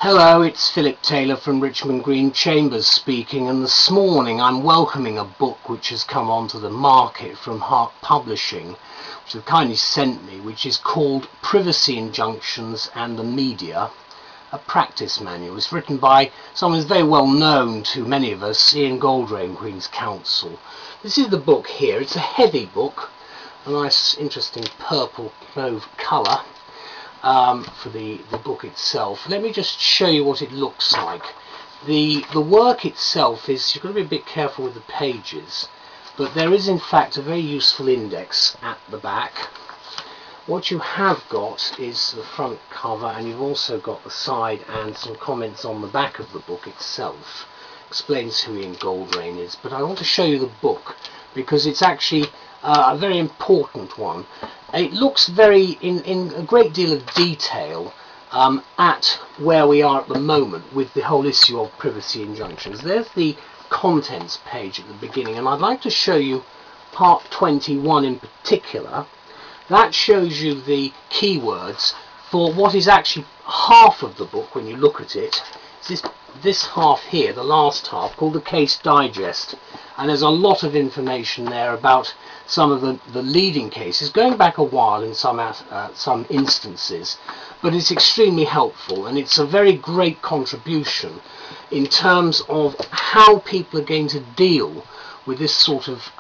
Hello, it's Philip Taylor from Richmond Green Chambers speaking, and this morning I'm welcoming a book which has come onto the market from Hart Publishing, which they've kindly sent me, which is called Privacy Injunctions and the Media, a Practice Manual. It's written by someone who's very well known to many of us, Iain, Queen's Counsel. This is the book here. It's a heavy book, a nice interesting purple clove colour. For the book itself. Let me just show you what it looks like. The work itself is, you've got to be a bit careful with the pages, but there is in fact a very useful index at the back. What you have got is the front cover, and you've also got the side and some comments on the back of the book itself. Explains who Iain Goldrein is, but I want to show you the book because it's actually a very important one. It looks very in a great deal of detail at where we are at the moment with the whole issue of privacy injunctions. There's the contents page at the beginning, and I'd like to show you part 21 in particular. That shows you the keywords for what is actually half of the book when you look at it. It's this half here, the last half, called the Case Digest, and there's a lot of information there about some of the leading cases, going back a while in some instances, but it's extremely helpful, and it's a very great contribution in terms of how people are going to deal with this sort of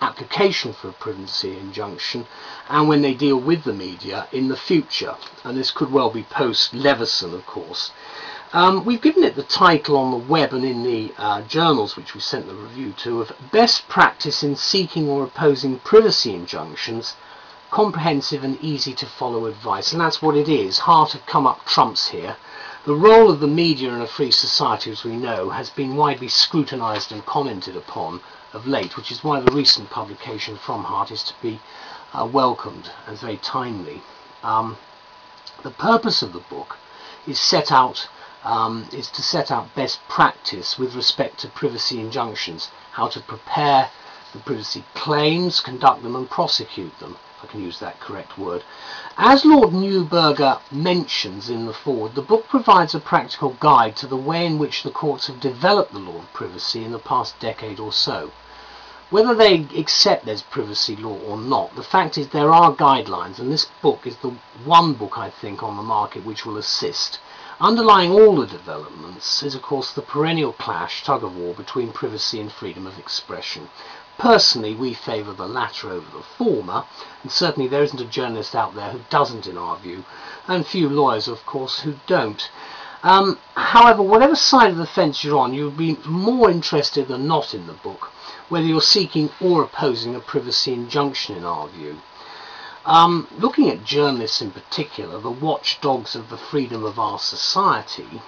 application for a privacy injunction, and when they deal with the media in the future. And this could well be post Leveson, of course. We've given it the title on the web and in the journals which we sent the review to of Best Practice in Seeking or Opposing Privacy Injunctions, Comprehensive and Easy to Follow Advice. And that's what it is. Hart have come up trumps here. The role of the media in a free society, as we know, has been widely scrutinized and commented upon of late, which is why the recent publication from Hart is to be welcomed as very timely. The purpose of the book is to set out best practice with respect to privacy injunctions, how to prepare the privacy claims, conduct them and prosecute them, if I can use that correct word. As Lord Neuberger mentions in the foreword, the book provides a practical guide to the way in which the courts have developed the law of privacy in the past decade or so. Whether they accept there's privacy law or not, the fact is there are guidelines, and this book is the one book I think on the market which will assist. Underlying all the developments is of course the perennial clash, tug-of-war between privacy and freedom of expression. Personally, we favour the latter over the former, and certainly there isn't a journalist out there who doesn't in our view, and few lawyers of course who don't. However, whatever side of the fence you're on, you'll be more interested than not in the book, whether you're seeking or opposing a privacy injunction in our view. Looking at journalists in particular, the watchdogs of the freedom of our society,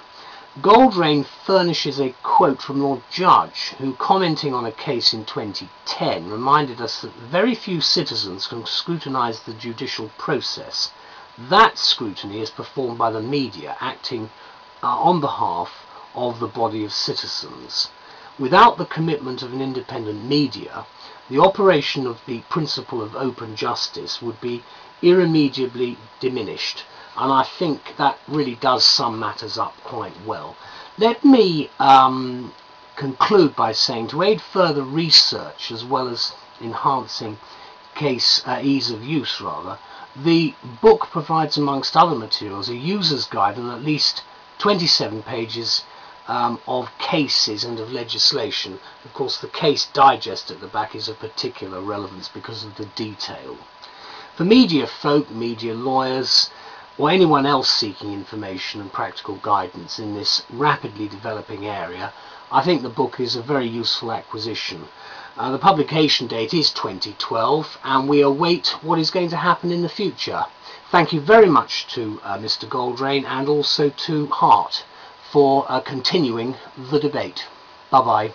Goldrein furnishes a quote from Lord Judge, who, commenting on a case in 2010, reminded us that very few citizens can scrutinize the judicial process. That scrutiny is performed by the media, acting on behalf of the body of citizens. Without the commitment of an independent media, the operation of the principle of open justice would be irremediably diminished, and I think that really does sum matters up quite well. Let me conclude by saying, to aid further research as well as enhancing case ease of use the book provides amongst other materials a user's guide and at least 27 pages of cases and of legislation. Of course, the Case Digest at the back is of particular relevance because of the detail. For media folk, media lawyers, or anyone else seeking information and practical guidance in this rapidly developing area, I think the book is a very useful acquisition. The publication date is 2012, and we await what is going to happen in the future. Thank you very much to Mr. Goldrein and also to Hart for continuing the debate. Bye-bye.